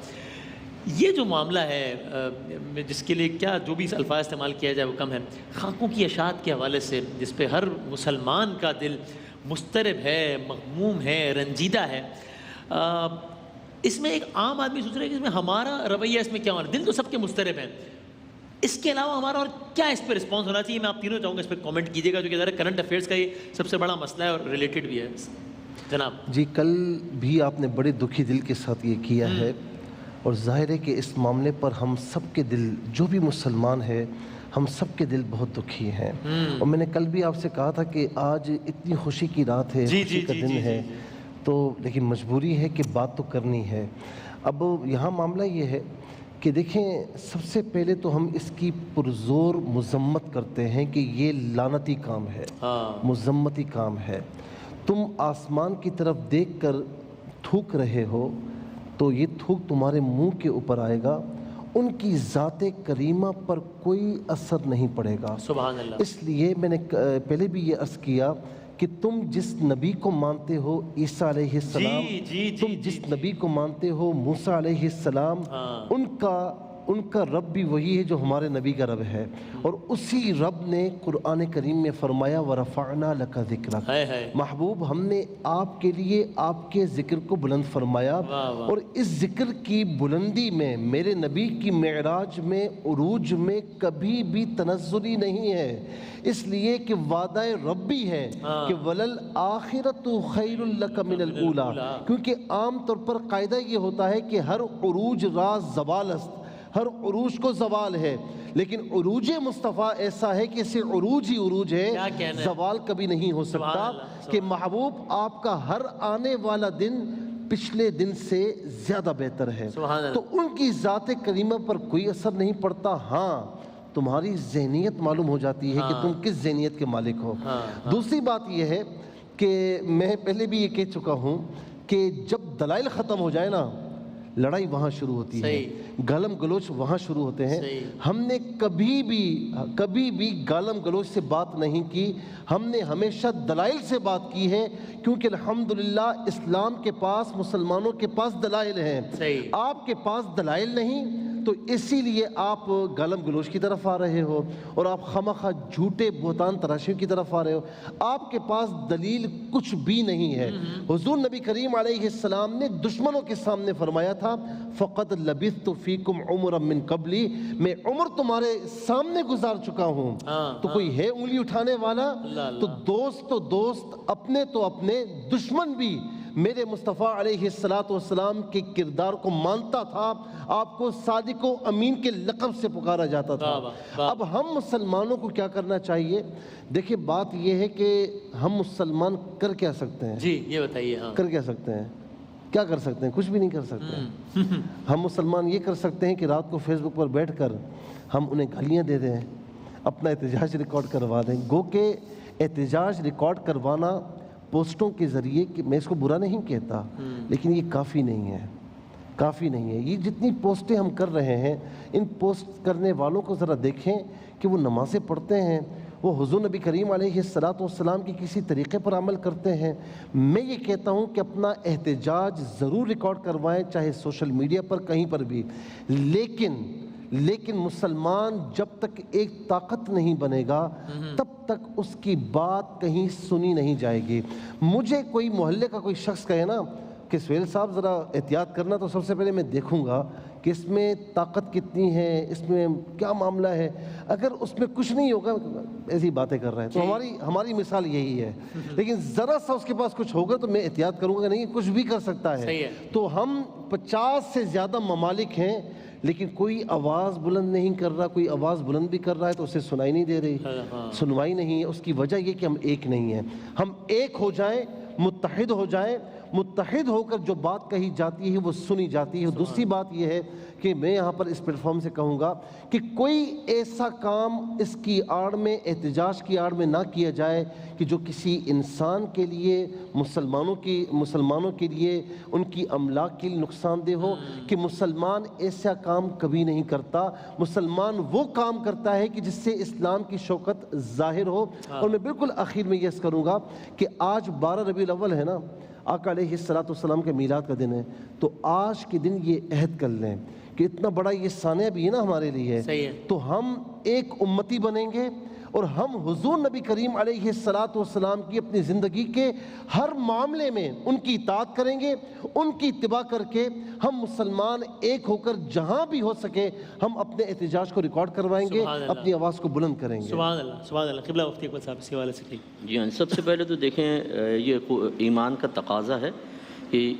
یہ جو معاملہ ہے جس کے لیے کیا جو بھی الفاظ استعمال کیا جائے وہ کم ہے، خاکوں کی اشاعت کے حوالے سے جس پہ ہر مسلمان کا دل مضطرب ہے، مغموم ہے، رنجیدہ ہے، اس میں ایک عام آدمی سوچ رہا ہے کہ اس میں ہمارا رویہ اس میں کیا ہونا، دل تو سب کے مضطرب ہیں، اس کے علاوہ ہمارا اور کیا اس پہ رسپانس ہونا چاہیے؟ میں آپ تینوں چاہوں گا اس پہ کامنٹ کیجیے گا، جو کہ ذرا کرنٹ افیئرس کا یہ سب سے بڑا مسئلہ ہے اور ریلیٹڈ بھی ہے۔ جناب جی، کل بھی آپ نے بڑے دکھی دل کے ساتھ یہ کیا ہے، اور ظاہر ہے کہ اس معاملے پر ہم سب کے دل، جو بھی مسلمان ہے، ہم سب کے دل بہت دکھی ہیں۔ اور میں نے کل بھی آپ سے کہا تھا کہ آج اتنی خوشی کی رات ہے، خوشی کا دن ہے، تو لیکن مجبوری ہے کہ بات تو کرنی ہے۔ اب یہاں معاملہ یہ ہے کہ دیکھیں، سب سے پہلے تو ہم اس کی پرزور مذمت کرتے ہیں کہ یہ لعنتی کام ہے، مذمتی کام ہے۔ تم آسمان کی طرف دیکھ کر تھوک رہے ہو تو یہ تھوک تمہارے منہ کے اوپر آئے گا، ان کی ذات کریمہ پر کوئی اثر نہیں پڑے گا۔ سبحان اللہ۔ اس لیے میں نے پہلے بھی یہ عرض کیا کہ تم جس نبی کو مانتے ہو عیسیٰ علیہ السلام، تم جس نبی کو مانتے ہو موسیٰ علیہ السلام، ان کا رب بھی وہی ہے جو ہمارے نبی کا رب ہے، اور اسی رب نے قرآن کریم میں فرمایا وَرَفَعْنَا لَكَ ذِكْرَكَ، محبوب ہم نے آپ کے لیے آپ کے ذکر کو بلند فرمایا، اور اس ذکر کی بلندی میں میرے نبی کی معراج میں، عروج میں کبھی بھی تنزلی نہیں ہے، اس لیے کہ وعدہ ربی ہے کہ وَلَلْآخِرَةُ خَيْرٌ لَكَ مِنَ الْأُولَى، کیونکہ عام طور پر قاعدہ یہ ہوتا ہے کہ ہر عروج راز زوال است، ہر عروج کو زوال ہے، لیکن عروج مصطفیٰ ایسا ہے کہ اسے عروج ہی عروج ہے، زوال کبھی نہیں ہو سکتا، کہ محبوب آپ کا ہر آنے والا دن پچھلے دن سے زیادہ بہتر ہے، تو ان کی ذات کریمہ پر کوئی اثر نہیں پڑتا۔ ہاں، تمہاری ذہنیت معلوم ہو جاتی ہے کہ تم کس ذہنیت کے مالک ہو۔ دوسری بات یہ ہے کہ میں پہلے بھی یہ کہہ چکا ہوں کہ جب دلائل ختم ہو جائے نا، لڑائی وہاں شروع ہوتی ہے، گالم گلوچ وہاں شروع ہوتے ہیں۔ ہم نے کبھی بھی گالم گلوچ سے بات نہیں کی، ہم نے ہمیشہ دلائل سے بات کی ہے، کیونکہ الحمدللہ اسلام کے پاس، مسلمانوں کے پاس دلائل ہیں، آپ کے پاس دلائل نہیں، تو اسی لیے آپ گالم گلوچ کی طرف آ رہے ہو، اور آپ خامخواہ جھوٹے بہتان تراشیوں کی طرف آ رہے ہو، آپ کے پاس دلیل کچھ بھی نہیں ہے۔ حضور نبی کریم علیہ السلام نے دشمنوں کے سامنے فرمایا تھا فَقَدْ لَبِثْتُ فِيكُمْ عُمْرًا مِّن قَبْلِ، میں عمر تمہارے سامنے گزار چکا ہوں، تو کوئی ہے انگلی اٹھانے والا؟ تو دوست اپنے تو اپنے، دشمن بھی میرے مصطفیٰ علیہ السلام کے کردار کو مانتا تھا، آپ کو صادق و امین کے لقب سے پکارا جاتا تھا۔ اب ہم مسلمانوں کو کیا کرنا چاہیے؟ دیکھیں، بات یہ ہے کہ ہم مسلمان کر کیا سکتے ہیں؟ جی یہ بتائیے۔ کر کیا سکتے ہیں؟ کیا کر سکتے ہیں؟ کچھ بھی نہیں کر سکتے۔ ہم مسلمان یہ کر سکتے ہیں کہ رات کو فیس بک پر بیٹھ کر ہم انہیں گالیاں دے دیں، اپنا احتجاج ریکارڈ کروا دیں، گو کہ احتجاج ریکارڈ کروانا پوسٹوں کے ذریعے، کہ میں اس کو برا نہیں کہتا، لیکن یہ کافی نہیں ہے، کافی نہیں ہے۔ یہ جتنی پوسٹیں ہم کر رہے ہیں، ان پوسٹ کرنے والوں کو ذرا دیکھیں کہ وہ نمازیں پڑھتے ہیں، وہ حضور نبی کریم علیہ السلام کی کسی طریقے پر عمل کرتے ہیں۔ میں یہ کہتا ہوں کہ اپنا احتجاج ضرور ریکارڈ کروائیں، چاہے سوشل میڈیا پر، کہیں پر بھی، لیکن مسلمان جب تک ایک طاقت نہیں بنے گا تب تک اس کی بات کہیں سنی نہیں جائے گی۔ مجھے کوئی محلے کا کوئی شخص کہے نا کہ سہیل صاحب ذرا احتیاط کرنا، تو سب سے پہلے میں دیکھوں گا کہ اس میں طاقت کتنی ہے، اس میں کیا معاملہ ہے. اگر اس میں کچھ نہیں ہوگا ایسی باتیں کر رہے ہیں تو ہماری مثال یہی ہے. لیکن ذرا سا اس کے پاس کچھ ہوگا تو میں احتیاط کروں گا کہ نہیں کچھ بھی کر سکتا ہے. تو ہم 50 سے زیادہ ممالک ہیں لیکن کوئی آواز بلند نہیں کر رہا. کوئی آواز بلند بھی کر رہا ہے تو اسے سنائی نہیں دے رہی، سنوائی نہیں ہے. اس کی وجہ یہ کہ ہم ایک نہیں ہیں. ہم ایک ہو جائیں، متحد ہو جائیں. متحد ہو کر جو بات کہی جاتی ہے وہ سنی جاتی ہے. دوسری بات یہ ہے کہ میں یہاں پر اس پلیٹ فارم سے کہوں گا کہ کوئی ایسا کام اس کی آڑ میں، احتجاج کی آڑ میں نہ کیا جائے کہ جو کسی انسان کے لیے، مسلمانوں کے لیے، ان کی املاک کے لیے نقصان دہ ہو. کہ مسلمان ایسا کام کبھی نہیں کرتا. مسلمان وہ کام کرتا ہے کہ جس سے اسلام کی شوکت ظاہر ہو. اور میں بالکل آخر میں یہ کروں گا کہ آج 12 ربیع الاول ہے نا، آقا علیہ السلام کے میلاد کا دن ہے. تو آج کے دن یہ عہد کر لیں کہ اتنا بڑا یہ سانحہ بھی ہے نا ہمارے لیے، تو ہم ایک امتی بنیں گے اور ہم حضور نبی کریم علیہ السلام کی اپنی زندگی کے ہر معاملے میں ان کی اطاعت کریں گے. ان کی اتباع کر کے ہم مسلمان ایک ہو کر جہاں بھی ہو سکے ہم اپنے احتجاج کو ریکارڈ کروائیں گے، اپنی آواز کو بلند کریں گے. سبحان اللہ، سبحان اللہ. قبلہ مفتی اکمل صاحب اسی حوالے سے جی ہاں، سب سے پہلے تو دیکھیں یہ ایمان کا تقاضا ہے کہ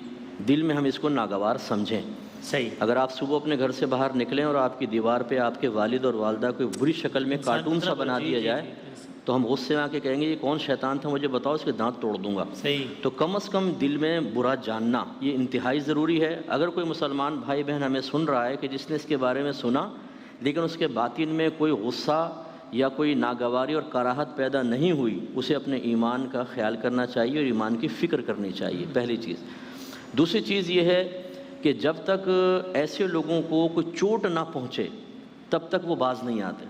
دل میں ہم اس کو ناگوار سمجھیں. صحیح. اگر آپ صبح اپنے گھر سے باہر نکلیں اور آپ کی دیوار پہ آپ کے والد اور والدہ کو بری شکل میں کارٹون سا بنا دیا جائے تو ہم غصے میں آ کے کہیں گے یہ کون شیطان تھا، مجھے بتاؤ، اس کے دانت توڑ دوں گا. صحیح. تو کم از کم دل میں برا جاننا یہ انتہائی ضروری ہے. اگر کوئی مسلمان بھائی بہن ہمیں سن رہا ہے کہ جس نے اس کے بارے میں سنا لیکن اس کے باطن میں کوئی غصہ یا کوئی ناگواری اور کراہت پیدا نہیں ہوئی، اسے اپنے ایمان کا خیال کرنا چاہیے اور ایمان کی فکر کرنی چاہیے. پہلی چیز. دوسری چیز یہ ہے کہ جب تک ایسے لوگوں کو کوئی چوٹ نہ پہنچے تب تک وہ باز نہیں آتے.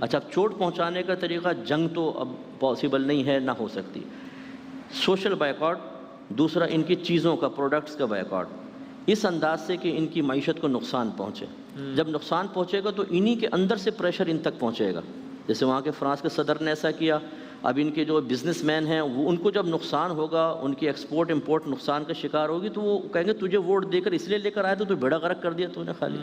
اچھا، چوٹ پہنچانے کا طریقہ جنگ تو اب پاسبل نہیں ہے، نہ ہو سکتی. Social boycott. دوسرا ان کی چیزوں کا، پروڈکٹس کا بائیکاٹ، اس انداز سے کہ ان کی معیشت کو نقصان پہنچے. جب نقصان پہنچے گا تو انہی کے اندر سے پریشر ان تک پہنچے گا. جیسے وہاں کے فرانس کے صدر نے ایسا کیا. اب ان کے جو بزنس مین ہیں وہ ان کو جب نقصان ہوگا، ان کی ایکسپورٹ امپورٹ نقصان کا شکار ہوگی تو وہ کہیں گے تجھے ووٹ دے کر اس لیے لے کر آئے تو بیڑا غرق کر دیا تو نے خالی.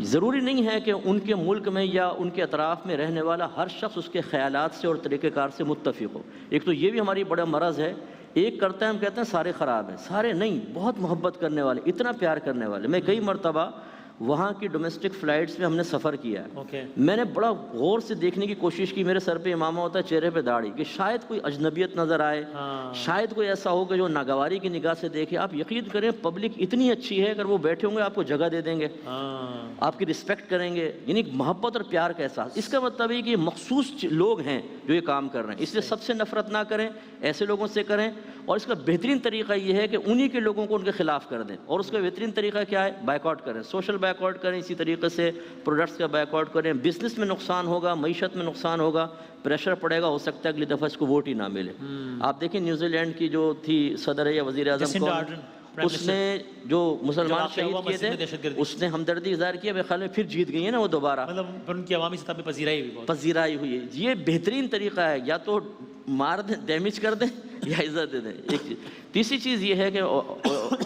ضروری نہیں ہے کہ ان کے ملک میں یا ان کے اطراف میں رہنے والا ہر شخص اس کے خیالات سے اور طریقہ کار سے متفق ہو. ایک تو یہ بھی ہماری بڑا مرض ہے. ایک کرتا ہے ہم کہتے ہیں سارے خراب ہیں. سارے نہیں، بہت محبت کرنے والے، اتنا پیار کرنے والے. میں کئی مرتبہ وہاں کی ڈومیسٹک فلائٹس میں ہم نے سفر کیا ہے. میں نے بڑا غور سے دیکھنے کی کوشش کی. میرے سر پہ امامہ ہوتا ہے، چہرے پہ داڑھی، کہ شاید کوئی اجنبیت نظر آئے، شاید کوئی ایسا ہو کہ جو ناگواری کی نگاہ سے دیکھے. آپ یقین کریں پبلک اتنی اچھی ہے، اگر وہ بیٹھے ہوں گے آپ کو جگہ دے دیں گے، آپ کی رسپیکٹ کریں گے. یعنی محبت اور پیار کا احساس. اس کا مطلب ہے کہ یہ مخصوص لوگ ہیں جو یہ کام کر رہے ہیں. اس لیے سب سے نفرت نہ کریں، ایسے لوگوں سے کریں. اور اس کا بہترین طریقہ یہ ہے کہ انہی کے لوگوں کو ان کے خلاف کر دیں. اور اس کا بہترین طریقہ کیا ہے؟ بائیکاٹ کریں. سوشل بائیکاٹ کریں. اسی طریقے سے پروڈکٹس کا بائیکاٹ کریں. بزنس میں نقصان ہوگا، معیشت میں نقصان ہوگا، پریشر پڑے گا، ہو سکتا ہے اگلی دفعہ اس کو ووٹ ہی نہ ملے. آپ دیکھیں نیوزی لینڈ کی جو تھی صدر یا وزیر اعظم کو، اس نے جو مسلمان شہید کیے تھے اس نے ہمدردی اظہار کیا. میرے خیال میں پھر جیت گئی ہیں نا وہ دوبارہ، مطلب ان کی عوامی سطح پہ پذیرائی ہوئی ہے. یہ بہترین طریقہ ہے. یا تو مار دیں، ڈیمیج کر دیں، یا عزت دے دیں. ایک چیز. تیسری چیز یہ ہے کہ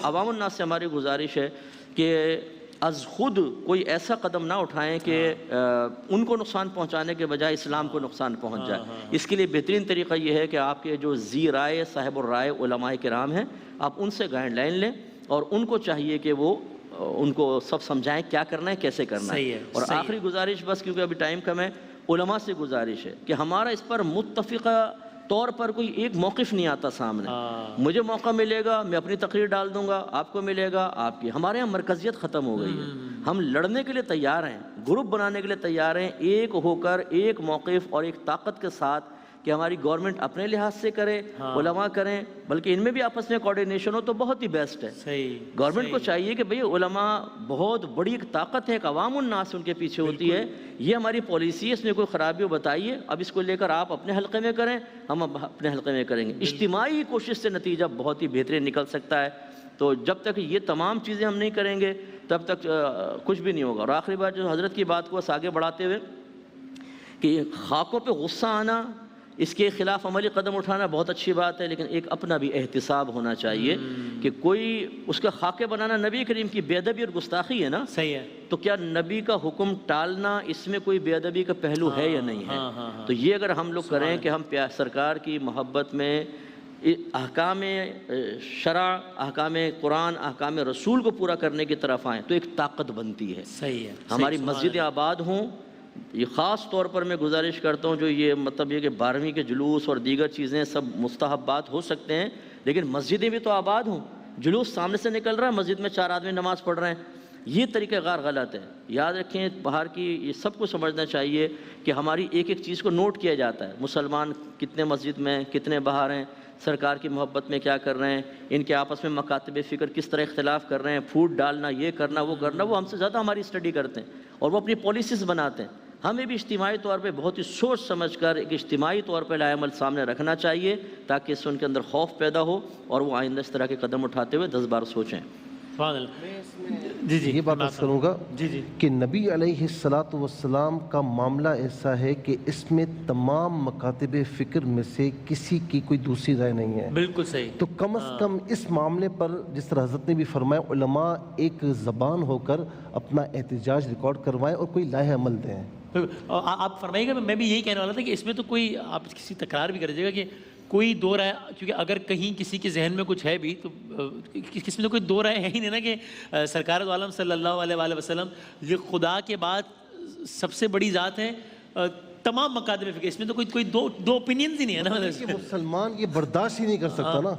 عوام الناس سے ہماری گزارش ہے کہ از خود کوئی ایسا قدم نہ اٹھائیں کہ ان کو نقصان پہنچانے کے بجائے اسلام کو نقصان پہنچ جائے. اس کے لیے بہترین طریقہ یہ ہے کہ آپ کے جو ذی رائے، صاحب الرائے علماء کرام ہیں، آپ ان سے گائیڈ لائن لیں اور ان کو چاہیے کہ وہ ان کو سب سمجھائیں کیا کرنا ہے، کیسے کرنا ہے. اور آخری گزارش بس، کیونکہ ابھی ٹائم کم ہے، علماء سے گزارش ہے کہ ہمارا اس پر متفقہ طور پر کوئی ایک موقف نہیں آتا سامنے. مجھے موقع ملے گا میں اپنی تقریر ڈال دوں گا، آپ کو ملے گا آپ کی. ہمارے یہاں مرکزیت ختم ہو گئی ہے. ہم لڑنے کے لیے تیار ہیں، گروپ بنانے کے لیے تیار ہیں، ایک ہو کر ایک موقف اور ایک طاقت کے ساتھ، کہ ہماری گورنمنٹ اپنے لحاظ سے کرے، علماء کریں، بلکہ ان میں بھی آپس میں کوارڈینیشن ہو تو بہت ہی بیسٹ ہے. گورنمنٹ کو چاہیے کہ بھئی علماء بہت بڑی ایک طاقت ہے، ایک عوام الناس ان کے پیچھے ہوتی ہے. یہ ہماری پالیسی ہے، اس میں کوئی خرابی ہو بتائیے. اب اس کو لے کر آپ اپنے حلقے میں کریں، ہم اپنے حلقے میں کریں گے. اجتماعی کوشش سے نتیجہ بہت ہی بہترین نکل سکتا ہے. تو جب تک یہ تمام چیزیں ہم نہیں کریں گے تب تک کچھ بھی نہیں ہوگا. اور آخری بات جو حضرت کی بات کو آگے بڑھاتے ہوئے کہ خاکوں پہ غصہ آنا اس کے خلاف عملی قدم اٹھانا بہت اچھی بات ہے، لیکن ایک اپنا بھی احتساب ہونا چاہیے کہ کوئی اس کا خاکے بنانا نبی کریم کی بے ادبی اور گستاخی ہے نا، صحیح ہے. تو کیا نبی کا حکم ٹالنا اس میں کوئی بے ادبی کا پہلو ہے یا نہیں ہے؟ تو یہ اگر ہم لوگ کریں کہ ہم سرکار کی محبت میں احکام شرع، احکام قرآن، احکام رسول کو پورا کرنے کی طرف آئیں تو ایک طاقت بنتی ہے. صحیح ہے. ہماری مسجدیں آباد ہوں. یہ خاص طور پر میں گزارش کرتا ہوں جو یہ مطلب یہ کہ 12ویں کے جلوس اور دیگر چیزیں سب مستحبات ہو سکتے ہیں، لیکن مسجدیں بھی تو آباد ہوں. جلوس سامنے سے نکل رہا ہے، مسجد میں 4 آدمی نماز پڑھ رہے ہیں، یہ طریقہ کار غلط ہے. یاد رکھیں باہر کی یہ سب کو سمجھنا چاہیے کہ ہماری ایک ایک چیز کو نوٹ کیا جاتا ہے. مسلمان کتنے مسجد میں، کتنے باہر ہیں، سرکار کی محبت میں کیا کر رہے ہیں، ان کے آپس میں مکاتب فکر کس طرح اختلاف کر رہے ہیں، پھوٹ ڈالنا، یہ کرنا وہ کرنا، وہ ہم سے زیادہ ہماری اسٹڈی کرتے ہیں اور وہ اپنی پالیسیز بناتے ہیں. ہمیں بھی اجتماعی طور پہ بہت ہی سوچ سمجھ کر ایک اجتماعی طور پہ لائحہ عمل سامنے رکھنا چاہیے تاکہ اس سے ان کے اندر خوف پیدا ہو اور وہ آئندہ اس طرح کے قدم اٹھاتے ہوئے 10 بار سوچیں. سبحان اللہ. جی جی یہ بات عرض کروں گا جی کہ نبی علیہ الصلاۃ والسلام کا معاملہ ایسا ہے کہ اس میں تمام مکاتب فکر میں سے کسی کی کوئی دوسری رائے نہیں ہے. بالکل صحیح. تو کم از کم اس معاملے پر جس طرح حضرت نے بھی فرمایا علماء ایک زبان ہو کر اپنا احتجاج ریکارڈ کروائیں اور کوئی لائحہ عمل دیں. آپ فرمائیے گا. میں بھی یہی کہنے والا تھا کہ اس میں تو کوئی آپ کسی تکرار بھی کر دیجیے گا کہ کوئی دو رائے، کیونکہ اگر کہیں کسی کے ذہن میں کچھ ہے بھی تو کس میں تو کوئی دو رائے ہے ہی نہیں نا کہ سرکار دو عالم صلی اللہ علیہ وآلہ وسلم یہ خدا کے بعد سب سے بڑی ذات ہے تمام مکاتب فکر. اس میں تو کوئی دو اوپینینز ہی نہیں ہے نا. مسلمان یہ برداشت ہی نہیں کر سکتا نا.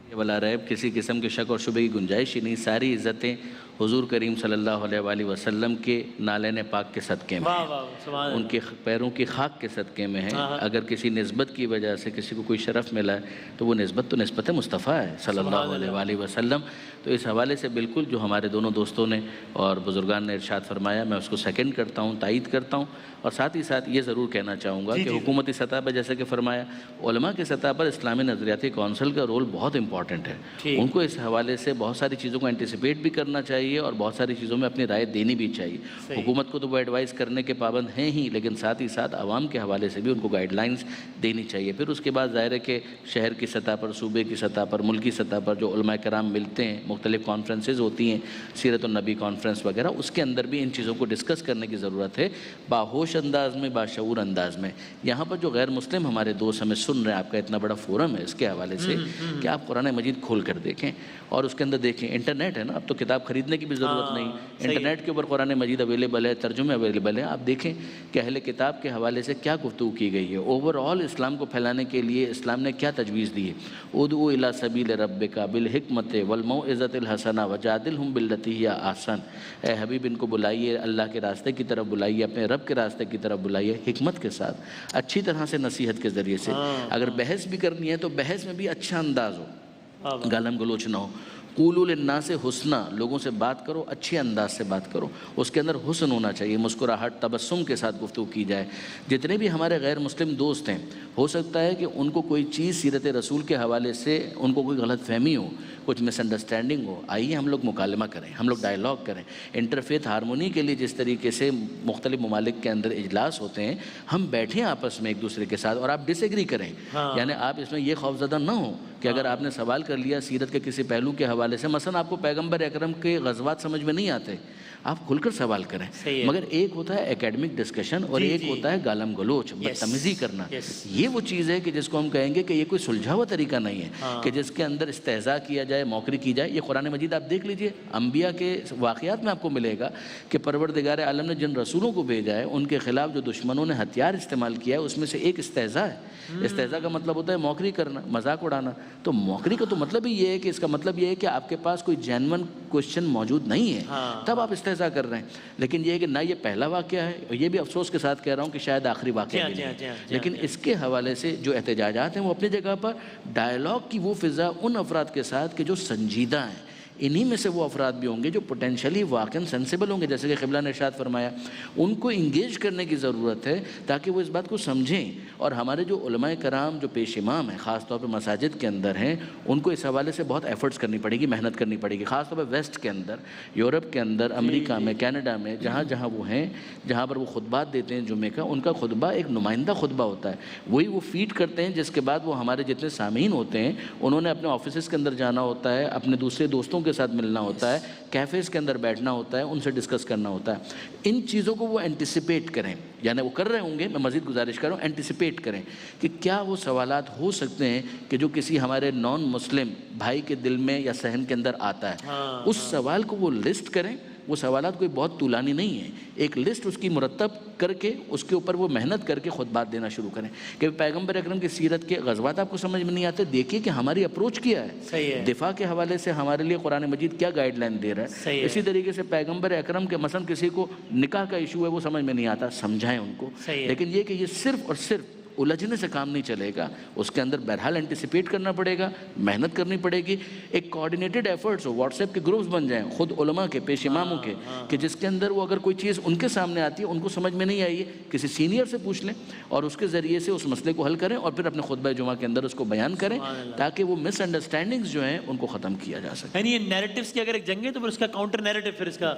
یہ ولا ریب کسی قسم کے شک اور شبہ کی گنجائش ہی نہیں. ساری عزتیں حضور کریم صلی اللہ علیہ وآلہ وسلم کے نالین پاک کے صدقے میں ہیں، ان کے پیروں کی خاک کے صدقے میں ہیں. اگر کسی نسبت کی وجہ سے کسی کو کوئی شرف ملا ہے تو وہ نسبت تو نسبت مصطفیٰ ہے صلی اللہ علیہ وآلہ وسلم. تو اس حوالے سے بالکل جو ہمارے دونوں دوستوں نے اور بزرگان نے ارشاد فرمایا میں اس کو سیکنڈ کرتا ہوں، تائید کرتا ہوں. اور ساتھ ہی ساتھ یہ ضرور کہنا چاہوں گا کہ حکومتی سطح پر جیسے کہ فرمایا، علماء کی سطح پر اسلامی نظریاتی کونسل کا رول بہت امپورٹنٹ ہے. ان کو اس حوالے سے بہت ساری چیزوں کو اینٹیسپیٹ بھی کرنا چاہیے اور بہت ساری چیزوں میں اپنی رائے دینی بھی چاہیے. حکومت کو تو وہ ایڈوائز کرنے کے پابند ہیں ہی، لیکن ساتھ ہی ساتھ عوام کے حوالے سے بھی ان کو گائیڈ لائنز دینی چاہیے. پھر اس کے بعد ظاہر ہے کہ شہر کی سطح پر، صوبے کی سطح پر، ملکی سطح پر جو علماء کرام ملتے ہیں، مختلف کانفرنسز ہوتی ہیں، سیرت النبی کانفرنس وغیرہ، اس کے اندر بھی ان چیزوں کو ڈسکس کرنے کی ضرورت ہے باہوش انداز میں، باشعور انداز میں. یہاں پر جو غیر مسلم ہمارے دوست ہمیں سن رہے ہیں، آپ کا اتنا بڑا فورم ہے اس کے حوالے سے کہ آپ قرآن مجید کھول کر دیکھیں اور اس کے اندر دیکھیں. انٹرنیٹ ہے نا، اب تو کتاب خریدنے کی بھی ضرورت نہیں، انٹرنیٹ کے اوپر قرآن مجید اویلیبل ہے، ترجمے اویلیبل ہیں. آپ دیکھیں کہ اہل کتاب کے حوالے سے کیا گفتگو کی گئی ہے. اوور آل اسلام کو پھیلانے کے لیے اسلام نے کیا تجویز دی ہے. ادعو الی سبیل ربک بالحکمت والموعظۃ الحسنہ وجادلہم باللتی ہی احسن. اے حبیب ان کو بلائیے، اللہ کے راستے کی طرف بلائیے، اپنے رب کے راستے کی طرف بلائیے، حکمت کے ساتھ، اچھی طرح سے، نصیحت کے ذریعے سے. اگر بحث بھی کرنی ہے تو بحث میں بھی اچھا انداز ہو، گالم گلوچ نہ ہو. قولوا للناس حسنا، لوگوں سے بات کرو، اچھے انداز سے بات کرو، اس کے اندر حسن ہونا چاہیے، مسکراہٹ، تبسم کے ساتھ گفتگو کی جائے. جتنے بھی ہمارے غیر مسلم دوست ہیں، ہو سکتا ہے کہ ان کو کوئی چیز سیرت رسول کے حوالے سے ان کو کوئی غلط فہمی ہو، کچھ مس انڈرسٹینڈنگ ہو. آئیے ہم لوگ مکالمہ کریں، ہم لوگ ڈائیلاگ کریں. انٹرفیتھ ہارمونی کے لیے جس طریقے سے مختلف ممالک کے اندر اجلاس ہوتے ہیں، ہم بیٹھیں آپس میں ایک دوسرے کے ساتھ اور آپ ڈس ایگری کریں. یعنی آپ اس میں یہ خوفزدہ نہ ہوں کہ اگر آپ نے سوال کر لیا سیرت کے کسی پہلو کے حوالے سے، مثلا آپ کو پیغمبر اکرم کے غزوات سمجھ میں نہیں آتے، آپ کھل کر سوال کریں. مگر ایک ہوتا ہے اکیڈمک ڈسکشن اور ایک ہوتا ہے گالم گلوچ، بدتمیزی کرنا. یہ وہ چیز ہے کہ جس کو ہم کہیں گے کہ یہ کوئی سلجھا ہوا طریقہ نہیں ہے کہ جس کے اندر استہزاء کیا جائے، موقری کی جائے. یہ قرآن مجید آپ دیکھ لیجئے، انبیاء کے واقعات میں آپ کو ملے گا کہ پروردگار عالم نے جن رسولوں کو بھیجا ہے ان کے خلاف جو دشمنوں نے ہتھیار استعمال کیا ہے، اس میں سے ایک استہزاء ہے. استہزاء کا مطلب ہوتا ہے موقری کرنا، مذاق اڑانا. تو موقری کا تو مطلب ہی یہ ہے کہ اس کا مطلب یہ ہے کہ آپ کے پاس کوئی جینون کوشچن موجود نہیں ہے، تب آپ استہزاء کر رہے ہیں. لیکن یہ ہے کہ نہ یہ پہلا واقعہ ہے، اور یہ بھی افسوس کے ساتھ کہہ رہا ہوں کہ شاید آخری واقعہ بھی نہیں. لیکن اس کے حوالے سے جو احتجاجات ہیں وہ اپنی جگہ پر، ڈائیلاگ کی وہ فضا ان افراد کے ساتھ کہ جو سنجیدہ ہیں، انہی میں سے وہ افراد بھی ہوں گے جو پوٹینشلی واقعاً سینسیبل ہوں گے، جیسے کہ قبلہ نے ارشاد فرمایا ان کو انگیج کرنے کی ضرورت ہے تاکہ وہ اس بات کو سمجھیں. اور ہمارے جو علماء کرام جو پیش امام ہیں خاص طور پہ مساجد کے اندر ہیں، ان کو اس حوالے سے بہت ایفرٹس کرنی پڑے گی، محنت کرنی پڑے گی، خاص طور پہ ویسٹ کے اندر، یورپ کے اندر، امریکہ میں، کینیڈا میں، جہاں جہاں وہ ہیں، جہاں پر وہ خطبات دیتے ہیں جمعے کا، ان کا خطبہ ایک نمائندہ خطبہ ہوتا ہے، وہی وہ فیڈ کرتے ہیں، جس کے بعد وہ ہمارے جتنے سامعین ہوتے ہیں انہوں نے اپنے آفیسز کے اندر جانا ہوتا ہے، اپنے دوسرے دوستوں کے ساتھ ملنا ہوتا ہے، کیفیز کے اندر بیٹھنا ہوتا ہے، ان سے ڈسکس کرنا ہوتا ہے. ان چیزوں کو وہ اینٹیسپیٹ کریں، یعنی وہ کر رہے ہوں گے، میں مزید گزارش کر رہا ہوں اینٹیسپیٹ کریں کہ کیا وہ سوالات ہو سکتے ہیں کہ جو کسی ہمارے نان مسلم بھائی کے دل میں یا ذہن کے اندر آتا ہے، اس سوال کو وہ لسٹ کریں. وہ سوالات کوئی بہت طولانی نہیں ہیں، ایک لسٹ اس کی مرتب کر کے اس کے اوپر وہ محنت کر کے خطبات دینا شروع کریں کہ پیغمبر اکرم کی سیرت کے غزوات آپ کو سمجھ میں نہیں آتے، دیکھیے کہ ہماری اپروچ کیا ہے. صحیح ہے. دفاع کے حوالے سے ہمارے لیے قرآن مجید کیا گائیڈ لائن دے رہا ہے. اسی طریقے سے پیغمبر اکرم کے مثلا کسی کو نکاح کا ایشو ہے وہ سمجھ میں نہیں آتا، سمجھائیں ان کو. لیکن یہ کہ یہ صرف اور صرف الجھنے سے کام نہیں چلے گا، اس کے اندر بہرحال اینٹیسپیٹ کرنا پڑے گا، محنت کرنی پڑے گی. ایک کوآرڈینیٹڈ ایفرٹس ہو، واٹس ایپ کے گروپس بن جائیں خود علماء کے، پیش اماموں کے، کہ جس کے اندر وہ اگر کوئی چیز ان کے سامنے آتی ہے ان کو سمجھ میں نہیں آئی ہے، کسی سینئر سے پوچھ لیں اور اس کے ذریعے سے اس مسئلے کو حل کریں اور پھر اپنے خطبہ جمعہ کے اندر اس کو بیان کریں تاکہ وہ مس انڈرسٹینڈنگز جو ہیں ان کو ختم کیا جا سکے. یعنی یہ نیریٹیوز کی اگر ایک جنگ ہے تو پھر اس کا کاؤنٹر نیریٹیو پھر اس کا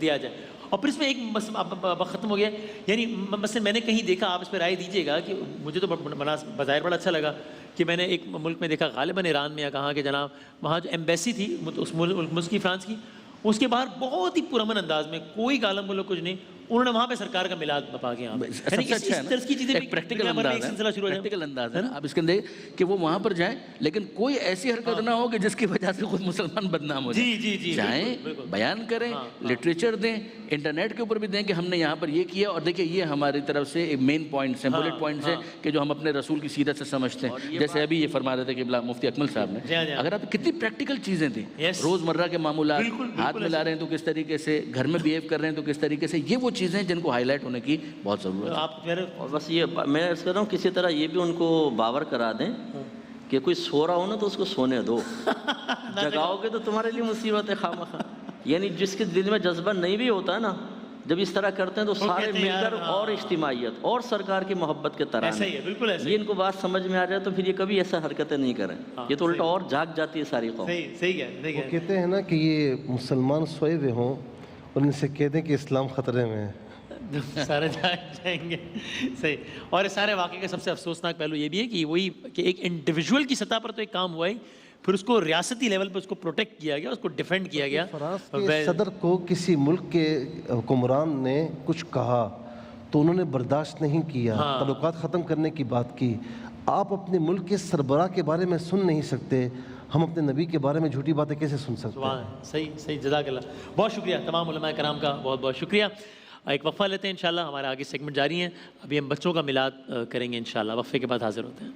دیا جائے. اور پھر اس میں ایک ختم ہو گیا، یعنی مثلا میں نے کہیں دیکھا، آپ اس پہ رائے دیجیے گا، کہ مجھے تو بظاہر بڑا اچھا لگا کہ میں نے ایک ملک میں دیکھا، غالباً ایران میں، کہا کہ جناب وہاں جو ایمبیسی تھی اس ملک کی، فرانس کی، اس کے باہر بہت ہی پرامن انداز میں، کوئی گالم ملک کچھ نہیں، انہوں نے وہاں پہ سرکار کا میلاد بپا کے ایک پریکٹیکل انداز ہے نا. آپ اس کے اندر کہ وہ وہاں پر جائیں لیکن کوئی ایسی حرکت نہ ہو کہ جس کی وجہ سے خود مسلمان بدنام ہو جائیں. جائیں، بیان کریں، لٹریچر دیں، انٹرنیٹ کے اوپر بھی دیں کہ ہم نے یہاں پر یہ کیا، اور دیکھیں یہ ہماری طرف سے ایک مین پوائنٹس ہیں، بلٹ پوائنٹس ہیں کہ جو ہم اپنے رسول کی سیرت سے سمجھتے ہیں. جیسے ابھی یہ فرما رہے تھے کہ مفتی اکمل صاحب نے، اگر آپ کتنی پریکٹیکل چیزیں تھیں، روزمرہ کے معمولات، ہاتھ ملا رہے ہیں تو کس طریقے سے، گھر میں بیہیو کر رہے ہیں تو کس طریقے سے، یہ وہ چیزیں جن کو ہائی لائٹ ہونے کی بہت ضرورت ہے. اور بس یہ میں عرض کر رہا ہوں کسی طرح یہ بھی ان کو باور کرا دیں کہ کوئی سو رہا ہو نا تو اس کو سونے دو، جگاؤ گے تو تمہارے لیے مصیبت ہے خامخواہ. یعنی جس کے دل میں جذبہ نہیں بھی ہوتا ہے نا، جب اس طرح کرتے ہیں تو سارے مل کر اور اجتماعیت اور سرکار کی محبت کے ترانے، یہ ان کو بات سمجھ میں آ جائے تو پھر یہ کبھی ایسا حرکتیں نہیں کریں، یہ تو الٹا اور جاگ جاتی ہے ساری قوم. وہ کہتے ہیں نا کہ یہ مسلمان سوئے ہوئے ہوں اور ان سے کہہ دیں کہ اسلام خطرے میں ہے، سارے جائیں گے. صحیح. اور اس سارے واقعے کا سب سے افسوسناک پہلو یہ بھی ہے کہ وہی کہ ایک انڈیویجول کی سطح پر تو ایک کام ہوا ہی، پھر اس کو ریاستی لیول پہ اس کو پروٹیکٹ کیا گیا، اس کو ڈیفینڈ کیا گیا. فرانس کے صدر کو کسی ملک کے حکمران نے کچھ کہا تو انہوں نے برداشت نہیں کیا، تعلقات ختم کرنے کی بات کی. آپ اپنے ملک کے سربراہ کے بارے میں سن نہیں سکتے، ہم اپنے نبی کے بارے میں جھوٹی باتیں کیسے سن سکتے ہیں؟ صحیح. جزاک اللہ. بہت شکریہ تمام علماء کرام کا، بہت بہت شکریہ. ایک وقفہ لیتے ہیں، انشاءاللہ ہمارے آگے سیگمنٹ جاری ہیں. ابھی ہم بچوں کا میلاد کریں گے انشاءاللہ، وقفے کے بعد حاضر ہوتے ہیں.